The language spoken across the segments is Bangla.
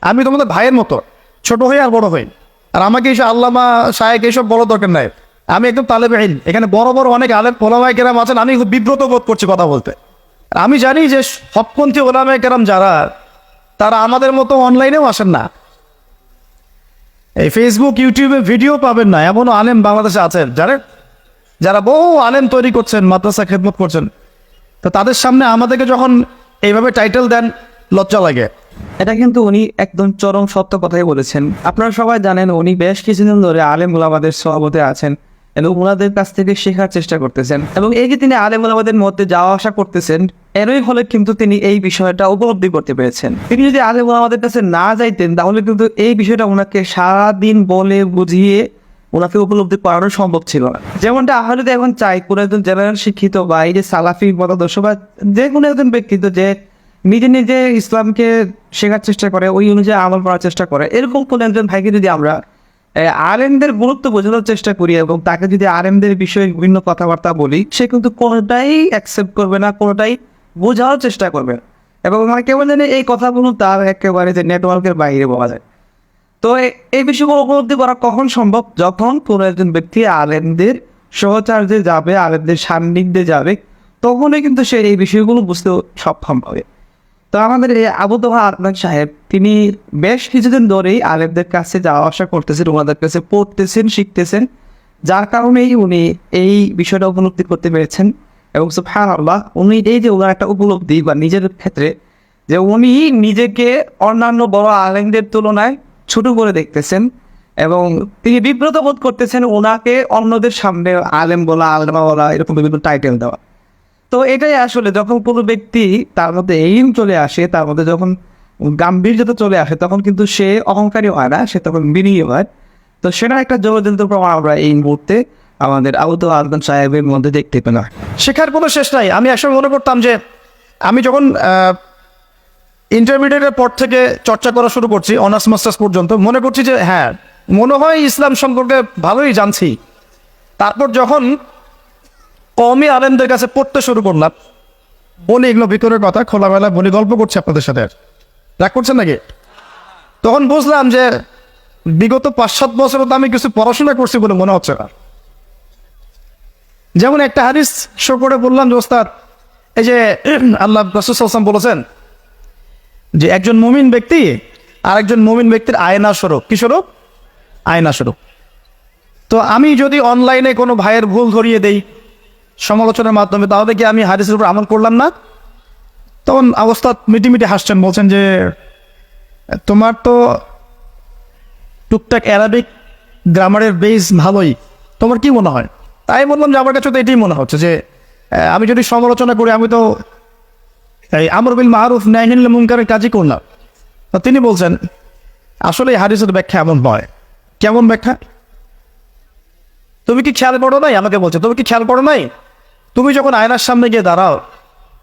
আমি তোমাদের ভাইয়ের মতো, ছোট হই আর বড় হই। আর আমাকে এইসব আল্লামা শায়েখ এইসব বড় দরকার নাই। আমি একদম তালেবে ইলম। এখানে বড় বড় অনেক আলেম ওলামায়ে কেরাম আছেন, আমি খুব বিব্রত বোধ করছি কথা বলতে। আর আমি জানি যে হকপন্থী ওলামায়ে কেরাম যারা, তারা আমাদের মতো অনলাইনেও আসেন না। এই ফেসবুক ইউটিউবে ভিডিও পাবেন না এমনও আলেম বাংলাদেশে আছেন যারা বহু আলেম তৈরি করছেন, মাদ্রাসা খেদমত করছেন। তো তাদের সামনে আমাদেরকে যখন এইভাবে টাইটেল দেন, লজ্জা লাগে। এটা কিন্তু উনি একদম চরম সত্য কথাই বলেছেন। আপনারা সবাই জানেন উনি বেশ কিছুদিন ধরে আলেম ওলামাদের সভাপতি আছেন এবং ওনাদের কাছ থেকে শেখার চেষ্টা করতেছেন, এবং এই যে তিনি আলেম ওলামাদের মধ্যে যাওয়া আসা করতেছেন, এরই ফলে কিন্তু তিনি এই বিষয়টা উপলব্ধি করতে পেরেছেন। তিনি যদি আলেম ওলামাদের কাছে না যাইতেন তাহলে কিন্তু এই বিষয়টা ওনাকে সারাদিন বলে বুঝিয়ে ওনাকে উপলব্ধি করানো সম্ভব ছিল না। যেমনটা আমরা যদি এখন চাই কোনো একজন জেনারেল শিক্ষিত বা এই যে সালাফি মতাদর্শ বা যে কোনো একজন ব্যক্তিত্ব যে নিজে নিজে ইসলামকে শেখার চেষ্টা করে, ওই অনুযায়ী আমল করার চেষ্টা করে, এরকম কোন একজন ভাইকে যদি আমরা আলেমদের গুরুত্ব বোঝানোর চেষ্টা করি এবং তাকে যদি আলেমদের বিষয়ে বিভিন্ন কথাবার্তা বলি, সে কিন্তু কোনোটাই অ্যাকসেপ্ট করবে না, কোনোটাই বোঝানোর চেষ্টা করবে না। এবং আমার কেমন জানি এই কথাগুলো তার একেবারে যে নেটওয়ার্কের বাইরে বলা যায়। তো এই বিষয়গুলো উপলব্ধি করা কখন সম্ভব? যখন কোনো একজন ব্যক্তি আলেমদের সহচার্যে যাবে, আলেমদের সান্নিধ্যে যাবে, তখনই কিন্তু সে এই বিষয়গুলো বুঝতে সক্ষম হবে। তো আমাদের এই আবু তোহা আদনান সাহেব, তিনি বেশ কিছুদিন ধরেই আলেমদের কাছে যাওয়া আসা করতেছেন, ওনাদের কাছে পড়তেছেন, শিখতেছেন, যার কারণেই উনি এই বিষয়টা উপলব্ধি করতে পেরেছেন। এবং সুবহানাল্লাহ, উনি এই যে ওনার একটা উপলব্ধি বা নিজের ক্ষেত্রে যে উনি নিজেকে অন্যান্য বড় আলেমদের তুলনায় ছোট করে দেখতেছেন এবং তিনি বিব্রত বোধ করতেছেন ওনাকে অন্যদের সামনে আলেম বলা, আলেমা বলা, এরকম বিভিন্ন টাইটেল দেওয়া। তো এটাই আসলে যখন কোনো ব্যক্তি তার মধ্যে এইম চলে আসে, তার মধ্যে যখন গাম্ভীর্যতা চলে আসে, তখন কিন্তু সে অহংকারী হয় না, সে তখন বিনয়ী হয়। তো সেটা একটা জলজন্ত প্রমাণ আমরা এই মুহূর্তে আমাদের আবু তোহা আদনান সাহেবের মধ্যে দেখতে পেলাম। শেখার কোনো শেষ নাই। আমি একসময় মনে করতাম যে আমি যখন ইন্টারমিডিয়েটের পর থেকে চর্চা করা শুরু করছি, অনার্স মাস্টার্স পর্যন্ত, মনে করছি যে হ্যাঁ, মনে হয় ইসলাম সম্পর্কে ভালোই জানছি। তারপর যখন কওমি আলেমদের কাছে পড়তে শুরু করলাম, বলি এগুলো ভিতরের কথা, খোলামেলা বলি, গল্প করছি আপনাদের সাথে, রাগ করছেন নাকি? তখন বুঝলাম যে বিগত 5-7 বছর তো আমি কিছু পড়াশোনা করছি বলে মনে হচ্ছে না। যেমন একটা হাদিস শো করে বললাম যে ওস্তাদ, এই যে আল্লাহ রাসূল সাল্লাল্লাহু আলাইহি ওয়াসাল্লাম বলেছেন যে একজন মুমিন ব্যক্তি আর একজন মুমিন ব্যক্তির আয়না স্বরূপ। কি স্বরূপ? আয়না স্বরূপ। তো আমি যদি অনলাইনে কোনো ভাইয়ের ভুল ধরিয়ে দেই সমালোচনার মাধ্যমে, তাহলে কি আমি হাদিসের উপর আমল করলাম না? তখন ওস্তাদ মিটিমিটি হাসছেন, বলছেন যে তোমার তো টুকটাক অ্যারাবিক গ্রামারের বেস ভালোই, তোমার কি মনে হয়? তাই বললাম যে আমার কাছে তো এটাই মনে হচ্ছে যে আমি যদি সমালোচনা করি, আমি তো এই আমর বিল মারুফ নাহি মুনকারের কাজই করলাম। তো তিনি বলছেন আসলে এই হাদিসের ব্যাখ্যা এমন নয়। কেমন ব্যাখ্যা? তুমি কি খেয়াল করো নাই? আমাকে বলছে তুমি কি খেয়াল করো নাই, তুমি যখন আয়নার সামনে গিয়ে দাঁড়াও,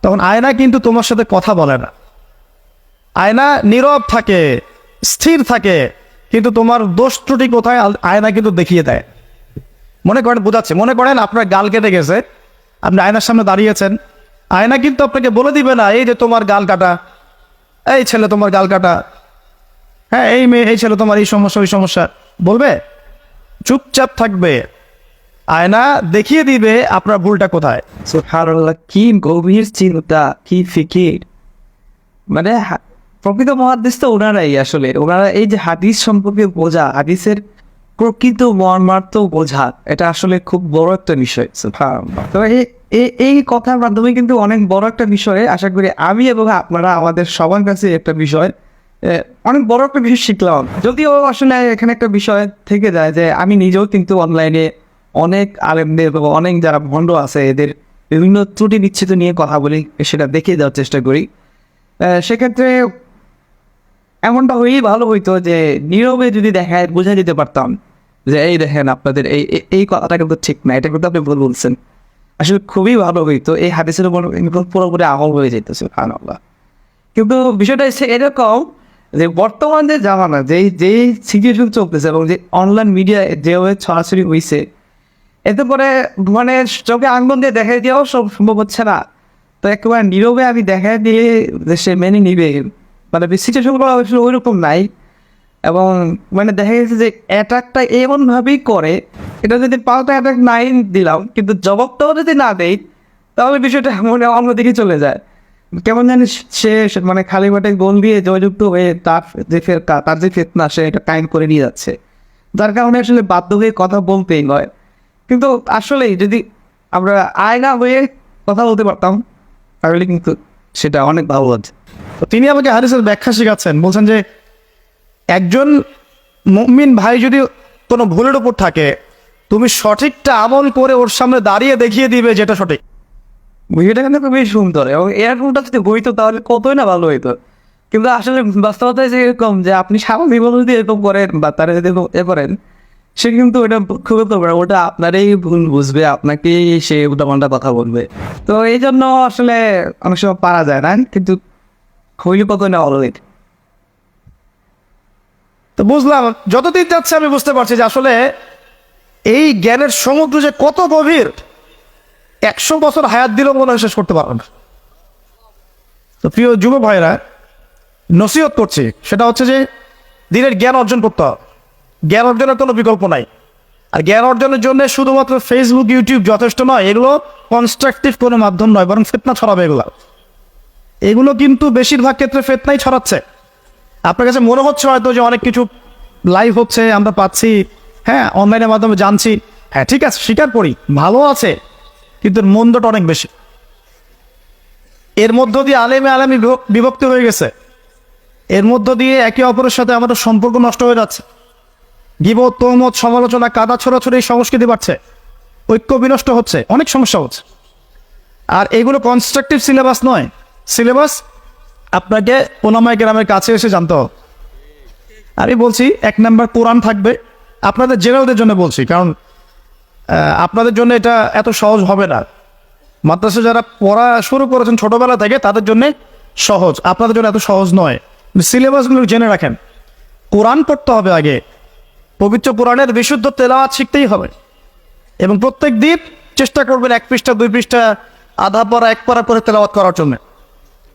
তখন আয়না কিন্তু তোমার সাথে কথা বলে না। আয়না নীরব থাকে, স্থির থাকে, কিন্তু তোমার দোষ ত্রুটি কোথায় আয়না কিন্তু দেখিয়ে দেয়। মনে করেন, বোঝাচ্ছে, মনে করেন আপনার গাল কেটে গেছে, আপনি আয়নার সামনে দাঁড়িয়েছেন, আয়না কিন্তু আপনাকে বলে দিবে না এই যে তোমার গাল কাটা, এই ছেলে তোমার গাল কাটা, হ্যাঁ এই মেয়ে, এই ছেলে তোমার এই সমস্যা ওই সমস্যা, বলবে? চুপচাপ থাকবে। আয়না দেখিয়ে দিবে আপনার ভুলটা কোথায়। সুবহানাল্লাহ, কি গভীর চিন্তা, কি ফিকির! মানে প্রকৃত মুহাদ্দিস তো ওনারাই, আসলে ওনারা এই যে হাদিস সম্পর্কে বোঝা, হাদিসের প্রকৃত মর্মার্থ বোঝা, এটা আসলে খুব বড় একটা বিষয়। সুবহানাল্লাহ। তো এই কথার মাধ্যমে কিন্তু অনেক বড় একটা বিষয়ে আশা করি আমি এবং আপনারা আমাদের সবার কাছে একটা বিষয়, অনেক বড় একটা বিষয় শিখলাম। যদিও আসলে এখানে একটা বিষয় থেকে যায় যে আমি নিজেও কিন্তু অনলাইনে অনেক আলেমদের এবং অনেক যারা ভণ্ড আছে এদের বিভিন্ন ত্রুটি বিচ্ছিন্ন নিয়ে কথা বলি, সেটা দেখিয়ে দেওয়ার চেষ্টা করি। সেক্ষেত্রে এমনটা হয়েই ভালো হইতো যে নীরবে যদি দেখায় বোঝা দিতে পারতাম যে এই দেখেন আপনাদের এই কথাটা কিন্তু ঠিক না, এটা কিন্তু আপনি ভুল বলছেন। আসলে খুবই ভালো হইতো, এই হাদিসের উপর পুরোপুরি আমল হয়ে যেত। সুবহানাল্লাহ। কিন্তু বিষয়টা হচ্ছে এরকম যে বর্তমান যে জামানা, যেই সিচুয়েশন চলতেছে এবং যে অনলাইন মিডিয়া যেভাবে ছড়াছড়ি হয়েছে, এতে করে মানে চোখে আঙ্গুল দিয়ে দেখাই দেওয়াও সব সম্ভব হচ্ছে না। তো একেবারে নীরবে আমি দেখাই দিয়ে যে সে মেনে নিবে মানে সিচুয়েশনগুলো আসলে ওইরকম নাই। এবং মানে দেখা গেছে যে অ্যাটাকটা এমনভাবেই করে, এটা যদি পাল্টা অ্যাটাক নাই দিলাম কিন্তু জবাবটাও যদি না দেই, তাহলে বিষয়টা মনে অন্যদিকে চলে যায়। কেমন জানি সে মানে খালি মাঠে গোল দিয়ে জয়যুক্ত হয়ে তার যে ফেতনা সে এটা কায়েম করে নিয়ে যাচ্ছে, যার কারণে আসলে বাধ্য হয়ে কথা বলতেই হয়। কিন্তু আসলেই যদি আমরা আয়না হয়ে কথা বলতে পারতাম তাহলে কিন্তু সেটা অনেক ভালো হচ্ছে। তো তিনি আমাকে হাদিসের ব্যাখ্যা শেখাচ্ছেন, বলছেন যে একজন মুমিন ভাই যদি কোনো ভুলের উপর থাকে, তুমি সঠিকটা আমল করে ওর সামনে দাঁড়িয়ে দেখিয়ে দিবে যেটা সঠিক। বইটা কিন্তু খুবই সুন্দর, এবং এরকমটা যদি হইতো তাহলে কতই না ভালো হইতো। কিন্তু আসলে বাস্তবতা যে এরকম যে আপনি স্বাভাবিক যদি এরকম করেন বা তারা যদি এ করেন, সে কিন্তু ওটা খুব ওটা আপনারই ভুল বুঝবে, আপনাকেই সে উল্টাপাল্টা কথা বলবে। তো এই জন্য আসলে অনেক সময় পারা যায় না, কিন্তু হইলে কতই না ভালো হইতো। তো বুঝলাম, যতদিন যাচ্ছে আমি বুঝতে পারছি যে আসলে এই জ্ঞানের সমুদ্র যে কত গভীর, 100 বছর হায়াত দিলেও মনে হয় শেষ করতে পারবে না। তো প্রিয় যুব ভাইরা, নসিহত করছি, সেটা হচ্ছে যে দিনের জ্ঞান অর্জন করতে হবে। জ্ঞান অর্জনের কোনো বিকল্প নাই। আর জ্ঞান অর্জনের জন্য শুধুমাত্র ফেসবুক, ইউটিউব যথেষ্ট নয়। এগুলো কনস্ট্রাকটিভ কোনো মাধ্যম নয়, বরং ফিতনা ছড়াবে এগুলো কিন্তু বেশিরভাগ ক্ষেত্রে ফিতনাই ছড়াচ্ছে। আপনার কাছে মনে হচ্ছে হয়তো যে অনেক কিছু লাইভ হচ্ছে, আমরা পাচ্ছি, হ্যাঁ, অনলাইনের মাধ্যমে জানছি, হ্যাঁ ঠিক আছে, স্বীকার করি, ভালো আছে, কিন্তু এর মন্দটা অনেক বেশি। এর মধ্য দিয়ে আলেমে বিভক্তি হয়ে গেছে। এর মধ্য দিয়ে একে অপরের সাথে আমাদের সম্পর্ক নষ্ট হয়ে যাচ্ছে। গীবত, তহমত, সমালোচনা, কাদা ছোড়াছড়ি সংস্কৃতি বাড়ছে, ঐক্য বিনষ্ট হচ্ছে, অনেক সমস্যা হচ্ছে। আর এগুলো কনস্ট্রাকটিভ সিলেবাস নয়। সিলেবাস আপনাকে ওলামায়ে কেরামের কাছে এসে জানতে হবে। আমি বলছি 1 নাম্বার কোরআন থাকবে। আপনাদের জেনারেলদের জন্য বলছি, কারণ আপনাদের জন্য এটা এত সহজ হবে না। মাদ্রাসা যারা পড়া শুরু করেছেন ছোটবেলা থেকে তাদের জন্য সহজ, আপনাদের জন্য এত সহজ নয়। সিলেবাসগুলো জেনে রাখেন। কোরআন পড়তে হবে আগে, পবিত্র কোরআনের বিশুদ্ধ তেলাওয়াত শিখতেই হবে, এবং প্রত্যেক দিন চেষ্টা করবেন 1 পৃষ্ঠা 2 পৃষ্ঠা, আধা পড়া 1 পারা করে তেলাওয়াত করার জন্য।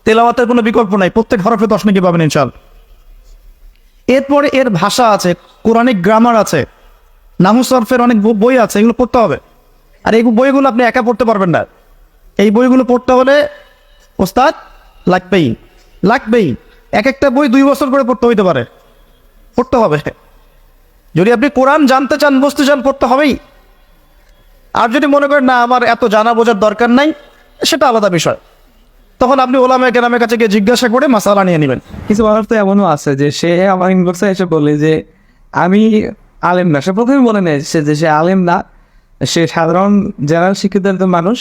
তেলাওয়াতের কোনো বিকল্প নাই, প্রত্যেক হরফে 10 নাকি পাবেন ইনশাআল্লাহ। এরপরে এর ভাষা আছে, কোরআনিক গ্রামার আছে, নাহু সরফের অনেক বই আছে, এগুলো পড়তে হবে। আর এই বইগুলো আপনি একা পড়তে পারবেন না। এই বইগুলো পড়তে হলে ওস্তাদ লাগবেই। এক একটা বই 2 বছর করে পড়তে হইতে পারে, পড়তে হবে। যদি আপনি কোরআন জানতে চান, বুঝতে চান, পড়তে হবেই। আর যদি মনে করেন না আমার এত জানা বোঝার দরকার নাই, সেটা আলাদা বিষয়, তখন আপনি ওলামায়ে কেরামের কাছে গিয়ে জিজ্ঞাসা করে মাসালা নিয়ে নেবেন। কিছু মানুষ তো এমনও আছে যে সে আমার ইনবক্সে এসে বলে যে আমি আলেম না। সে প্রথমে বলে নেয় যে সে আলেম না, সে সাধারণ জেনারেল শিক্ষিত একজন মানুষ।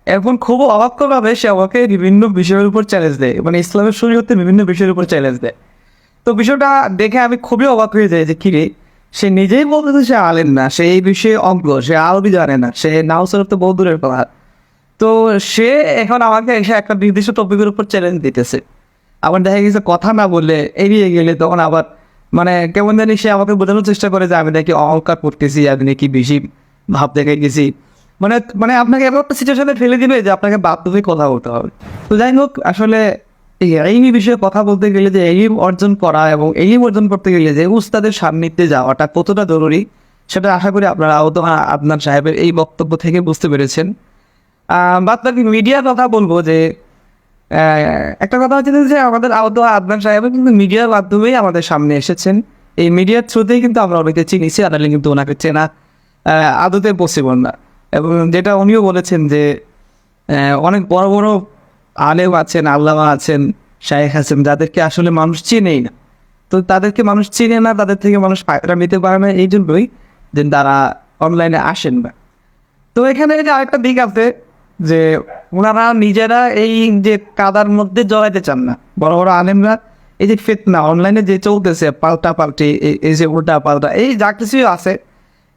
এখন খুব অবাক্যভাবে সে আমাকে বিভিন্ন বিষয়ের উপর চ্যালেঞ্জ দেয়, মানে ইসলামের শরীয়তে বিভিন্ন বিষয়ের উপর চ্যালেঞ্জ দেয়। তো বিষয়টা দেখে আমি খুবই অবাক হয়ে যাই যে কিরে, সে নিজেই বলতেছে সে আলেম না, সে এই বিষয়ে অজ্ঞ, সে আরবি জানে না, সে নাউসরফ তো বহু দূরের কথা। তো সে এখন আমাকে এসে একটা নির্দিষ্ট টপিকের উপর চ্যালেঞ্জ দিতেছে। আবার দেখা গেছে কথা না বললে, এড়িয়ে গেলে তখন আবার মানে কেমন জানি সে আমাকে বোঝানোর চেষ্টা করে যে আমি নাকি অহংকার করতেছি, আমি নাকি বেশি ভাব দেখে গেছি। মানে মানে আপনাকে এমন একটা সিচুয়েশনে ফেলে দিবে যে আপনাকে বাধ্য হয়ে কথা বলতে হবে। তো যাই হোক, আসলে এই বিষয়ে কথা বলতে গেলে যে এলিম অর্জন করা এবং এলিম অর্জন করতে গেলে যে উস্তাদের সান্নিধ্যে যাওয়াটা কতটা জরুরি, সেটা আশা করি আপনারা আদনান সাহেবের এই বক্তব্য থেকে বুঝতে পেরেছেন। বাদ বাকি মিডিয়ার কথা বলবো যে একটা কথা হচ্ছে যে আমাদের আদনান সাহেব কিন্তু মিডিয়ার মাধ্যমেই আমাদের সামনে এসেছেন। এই মিডিয়ার থ্রুতেই কিন্তু আমরা অনেকে চিনিছি, আদালে কিন্তু ওনাকে চেনা আদতে পসিবল না। এবং যেটা উনিও বলেছেন যে অনেক বড় বড় আলেম আছেন, আল্লামা আছেন, শায়েখ আছেন, যাদেরকে আসলে মানুষ চেনেই না। তো তাদেরকে মানুষ চেনে না, তাদের থেকে মানুষ ফায়দা নিতে পারে না, এই জন্যই যে তারা অনলাইনে আসেন না। তো এখানে যে আরেকটা দিক আছে যে ওনারা নিজেরা এই যে কাদার মধ্যে জড়াইতে চান না। বড় বড় আলেমরা এই যে ফিতনা অনলাইনে যে চলতেছে, পাল্টা পাল্টি, এই যে উল্টা পাল্টা, এই যা কিছুই আছে,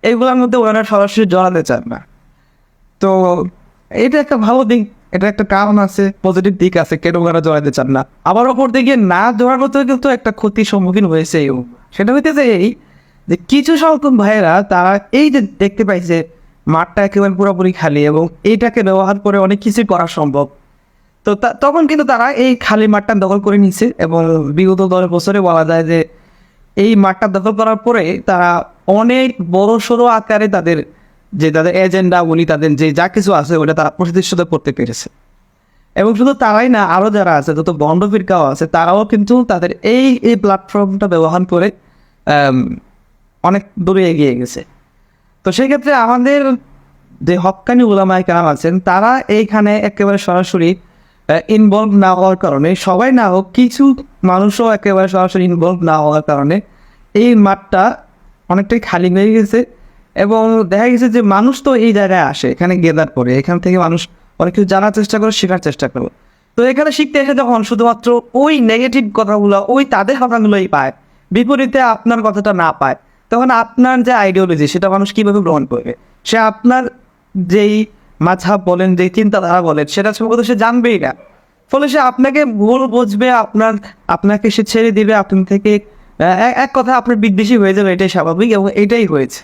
এইগুলোর মধ্যে ওনারা সরাসরি জড়াতে চান না। তো এটা একটা ভালো দিক, এটা একটা কারণ আছে, পজিটিভ দিক আছে কেন ওনারা জড়াতে চান না। আবার ওপর দিকে না জড়ানোতেও কিন্তু একটা ক্ষতির সম্মুখীন হয়েছে। সেটা হইতেছে এই যে কিছু সংখ্যক ভাইয়েরা তারা এই যে দেখতে পাইছে মাঠটা একেবারে পুরোপুরি খালি এবং এইটাকে ব্যবহার করে অনেক কিছুই করা সম্ভব। তো তখন কিন্তু তারা এই খালি মাঠটা দখল করে নিচ্ছে এবং বিগত 10 বছরে বলা যায় যে এই মাঠটা দখল করার পরে তারা অনেক বড় সড়ো আকারে তাদের এজেন্ডা বলি, তাদের যে যা কিছু আছে ওটা তারা প্রতিষ্ঠিত করতে পেরেছে। এবং শুধু তারাই না, আরও যারা আছে, যত বন্ড ফিরকাও আছে, তারাও কিন্তু তাদের এই প্ল্যাটফর্মটা ব্যবহার করে অনেক দূরে এগিয়ে গেছে। তো সেই ক্ষেত্রে আমাদের যে হক্কানি উলামায়ে কেরাম আছেন, তারা এইখানে একেবারে সরাসরি ইনভলভ না হওয়ার কারণে, সবাই না হোক কিছু মানুষও একেবারে সরাসরি ইনভলভ না হওয়ার কারণে এই মাঠটা অনেকটাই খালি হয়ে গেছে। এবং দেখা গেছে যে মানুষ তো এই জায়গায় আসে, এখানে গেদার করে, এখান থেকে মানুষ অনেক কিছু জানার চেষ্টা করে, শেখার চেষ্টা করে। তো এখানে শিখতে এসে যখন শুধুমাত্র ওই নেগেটিভ কথাগুলো, ওই তাদের কথাগুলোই পায়, বিপরীতে আপনার কথাটা না পায়, তখন আপনার যে আইডিওলজি সেটা মানুষ কীভাবে গ্রহণ করবে? সে আপনার যেই মাঝহাব বলেন, যেই চিন্তাধারা বলেন, সেটা সম্ভবত সে জানবেই না। ফলে সে আপনাকে ভুল বুঝবে, আপনাকে সে ছেড়ে দিবে, আপনার থেকে এক কথা আপনার বিদ্বেষী হয়ে যাবে, এটাই স্বাভাবিক এবং এটাই হয়েছে।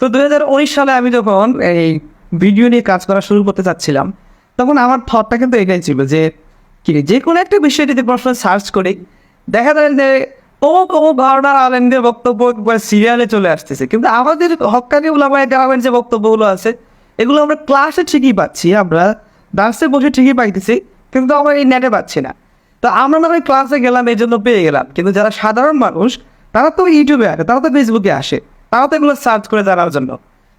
তো 2019 সালে আমি যখন এই ভিডিও নিয়ে কাজ করা শুরু করতে চাচ্ছিলাম, তখন আমার থটটা কিন্তু এটাই ছিল যে যে কোনো একটা বিষয় যদি প্রশ্ন সার্চ করি, দেখা যায় যে ও ধারণার আলেমদের বক্তব্য সিরিয়ালে চলে আসতেছে, কিন্তু আমাদের হক্কানি উলামায়ে কেরামের যে বক্তব্যগুলো আছে এগুলো আমরা ক্লাসে ঠিকই পাচ্ছি, আমরা দার্সে বসে ঠিকই পাইতেছি, কিন্তু আমরা এই নেটে পাচ্ছি না। তো আমরা না হয় ক্লাসে গেলাম, এই জন্য পেয়ে গেলাম, কিন্তু যারা সাধারণ মানুষ তারা তো ইউটিউবে আসে, তারা তো ফেসবুকে আসে, তারা তো এগুলো সার্চ করে জানার জন্য।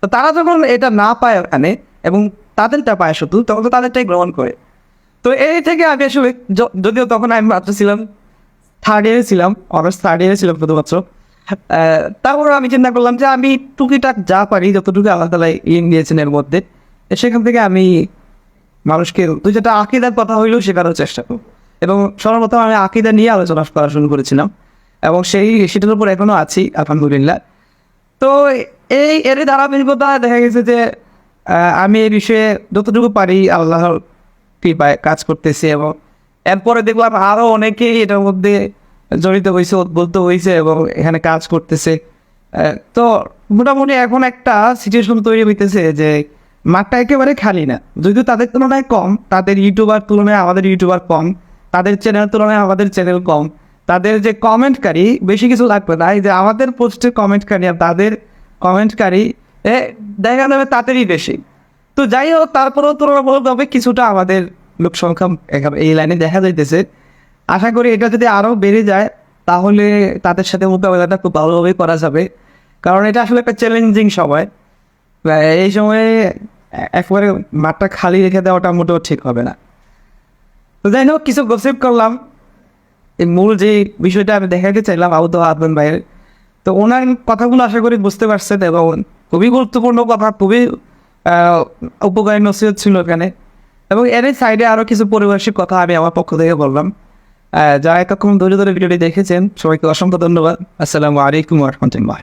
তো তারা যখন এটা না পায় ওখানে এবং তাদেরটা পায় শুধু, তখন তো তাদেরটাই গ্রহণ করে। তো এই থেকে আমি আসলে যদিও তখন আমি মাত্র ছিলাম থার্ড ইয়ারে ছিলাম, অনার্স থার্ড ইয়ারে ছিলাম শুধুমাত্র, তারপর আমি চিন্তা করলাম যে আমি টুকিটাক যা পারি, যতটুকু আল্লাহ তাআলা ইন দিয়েছেন এর মধ্যে, সেখান থেকে আমি মানুষকে তুই যেটা আকিদার কথা হইলেও শেখানোর চেষ্টা করব। এবং সর্বপ্রথম আমি আকিদা নিয়ে আলোচনা করা শুরু করেছিলাম এবং সেটার উপর এখনও আছি আলহামদুলিল্লাহ। তো এর ধারাবাহিকতা দেখা গেছে যে আমি এই বিষয়ে যতটুকু পারি আল্লাহর কৃপায় কাজ করতেছি এবং এরপরে দেখলাম আরও অনেকেই এটার মধ্যে জড়িত হয়েছে, উদ্বুদ্ধ হয়েছে এবং এখানে কাজ করতেছে। তো মোটামুটি এখন একটা সিচুয়েশন তৈরি হইতেছে যে মাঠটা একেবারে খালি না, যদিও তাদের তুলনায় কম, তাদের ইউটিউবার তুলনায় আমাদের ইউটিউবার কম, তাদের চ্যানেল তুলনায় আমাদের চ্যানেল কম, তাদের যে কমেন্টকারী বেশি কিছু লাগবে না, এই যে আমাদের পোস্টের কমেন্টকারী আর তাদের কমেন্টকারী দেখা যাবে তাদেরই বেশি। তো যাই হোক, তারপরেও তুলনামূলকভাবে কিছুটা আমাদের লোক সংখ্যা এই লাইনে দেখা যাইতেছে। আশা করি এটা যদি আরও বেড়ে যায় তাহলে তাদের সাথে মোকাবেলাটা খুব ভালোভাবেই করা যাবে, কারণ এটা আসলে একটা চ্যালেঞ্জিং সময়। এই সময়ে একবারে মাঠটা খালি রেখে দেওয়াটা মোটেও ঠিক হবে না। তো যাই হোক, কিছু গসিপ করলাম, এই মূল যে বিষয়টা আমি দেখাতে চাইলাম আবু তোহা আদনান ভাইয়ের, তো ওনার কথাগুলো আশা করি বুঝতে পারছেন এবং খুবই গুরুত্বপূর্ণ কথা, খুবই উপকারী নসিহত ছিল এখানে। এবং এর সাইডে আরও কিছু পারিপার্শ্বিক কথা আমি আমার পক্ষ থেকে বললাম। যারা এতক্ষণ ধরে ভিডিওটি দেখেছেন সবাইকে অসংখ্য ধন্যবাদ। আসসালামু আলাইকুম ওয়া রাহমাতুল্লাহ।